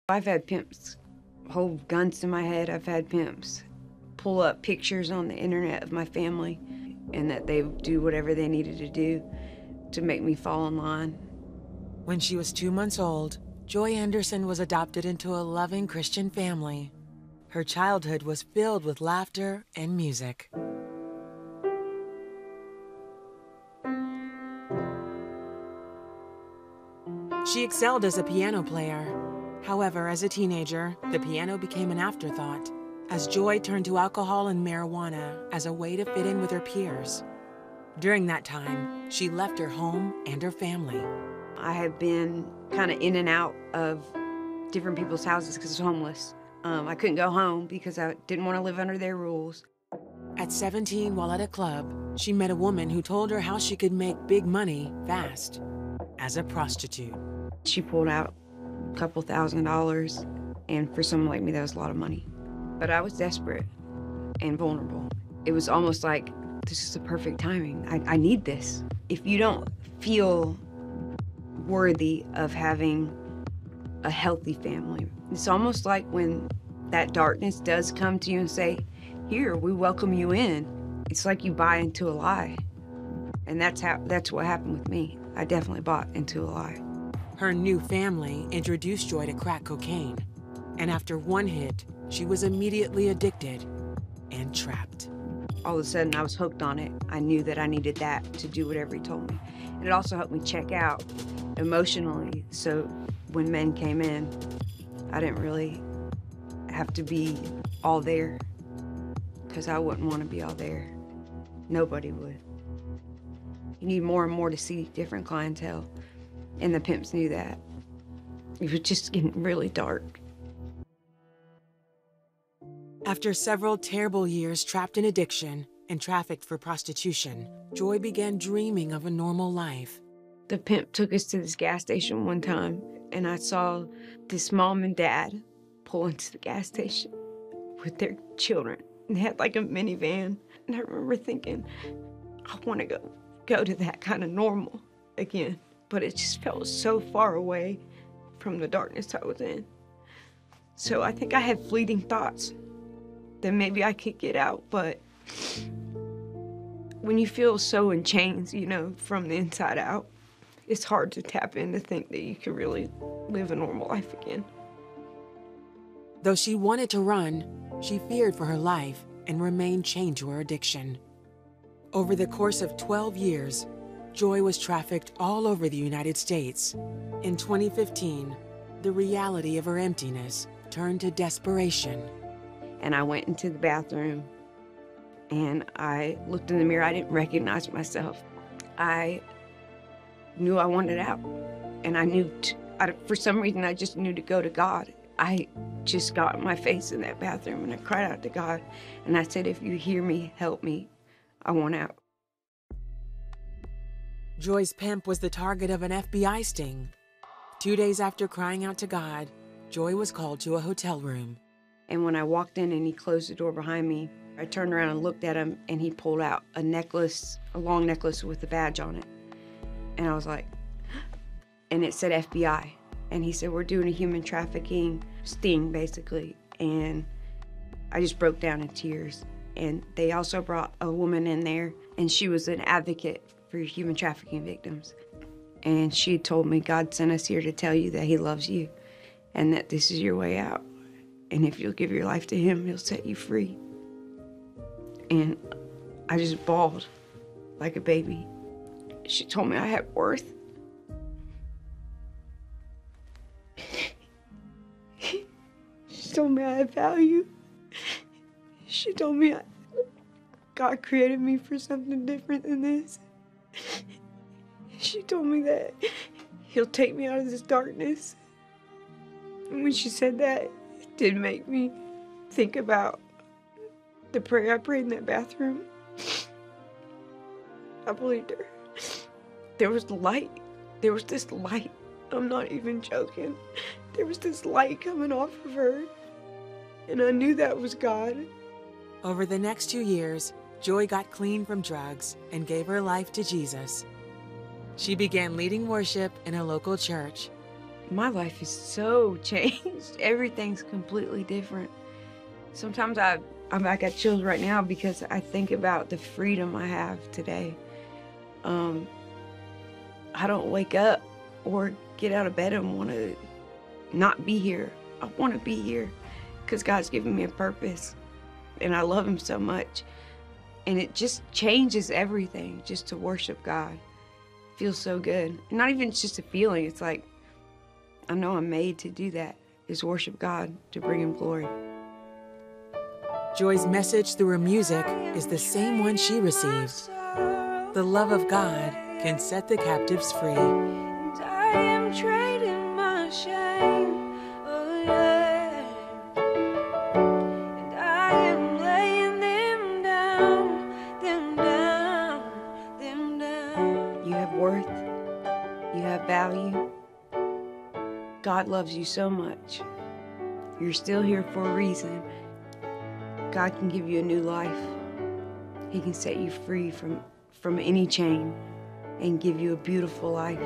I've had pimps hold guns to my head. I've had pimps pull up pictures on the internet of my family and that they do whatever they needed to do to make me fall in line. When she was 2 months old, Joy Anderson was adopted into a loving Christian family. Her childhood was filled with laughter and music. She excelled as a piano player. However, as a teenager, the piano became an afterthought, as Joy turned to alcohol and marijuana as a way to fit in with her peers. During that time, she left her home and her family. I had been kind of in and out of different people's houses because I was homeless. I couldn't go home because I didn't want to live under their rules. At 17, while at a club, she met a woman who told her how she could make big money fast as a prostitute. She pulled out a couple $1,000, and for someone like me, that was a lot of money. But I was desperate and vulnerable. It was almost like, this is the perfect timing. I need this. If you don't feel worthy of having a healthy family, it's almost like when that darkness does come to you and say, here, we welcome you in. It's like you buy into a lie. And that's what happened with me. I definitely bought into a lie. Her new family introduced Joy to crack cocaine. And after one hit, she was immediately addicted and trapped. All of a sudden, I was hooked on it. I knew that I needed that to do whatever he told me. And it also helped me check out emotionally. So when men came in, I didn't really have to be all there, because I wouldn't want to be all there. Nobody would. You need more and more to see different clientele. And the pimps knew that. It was just getting really dark. After several terrible years trapped in addiction and trafficked for prostitution, Joy began dreaming of a normal life. The pimp took us to this gas station one time, and I saw this mom and dad pull into the gas station with their children. And they had like a minivan. And I remember thinking, I want to go to that kind of normal again. But it just felt so far away from the darkness I was in. So I think I had fleeting thoughts that maybe I could get out, but when you feel so in chains, you know, from the inside out, it's hard to tap in to think that you can really live a normal life again. Though she wanted to run, she feared for her life and remained chained to her addiction. Over the course of 12 years, Joy was trafficked all over the United States. In 2015, the reality of her emptiness turned to desperation. And I went into the bathroom and I looked in the mirror. I didn't recognize myself. I knew I wanted out. And I knew, for some reason, I just knew to go to God. I just got my face in that bathroom and I cried out to God. And I said, if you hear me, help me. I want out. Joy's pimp was the target of an FBI sting. 2 days after crying out to God, Joy was called to a hotel room. And when I walked in and he closed the door behind me, I turned around and looked at him, and he pulled out a necklace, a long necklace with a badge on it. And I was like, and it said FBI. And he said, we're doing a human trafficking sting, basically. And I just broke down in tears. And they also brought a woman in there, and she was an advocate for human trafficking victims. And she told me, God sent us here to tell you that he loves you and that this is your way out. And if you'll give your life to him, he'll set you free. And I just bawled like a baby. She told me I had worth. She told me I had value. She told me God created me for something different than this. She told me that he'll take me out of this darkness. And when she said that, it did make me think about the prayer I prayed in that bathroom. I believed her. There was light. There was this light. I'm not even joking. There was this light coming off of her. And I knew that was God. Over the next 2 years, Joy got clean from drugs and gave her life to Jesus. She began leading worship in a local church. My life is so changed. Everything's completely different. Sometimes I got chills right now because I think about the freedom I have today. I don't wake up or get out of bed and want to not be here. I want to be here because God's given me a purpose and I love him so much. And it just changes everything just to worship God. It feels so good. And not even just a feeling, it's like, I know I'm made to do that, is worship God, to bring him glory. Joy's message through her music is the same one she received. The love of God can set the captives free. And I am trading my shame, oh yeah. And I am laying them down, them down, them down. You have worth, you have value. God loves you so much. You're still here for a reason. God can give you a new life. He can set you free from any chain and give you a beautiful life.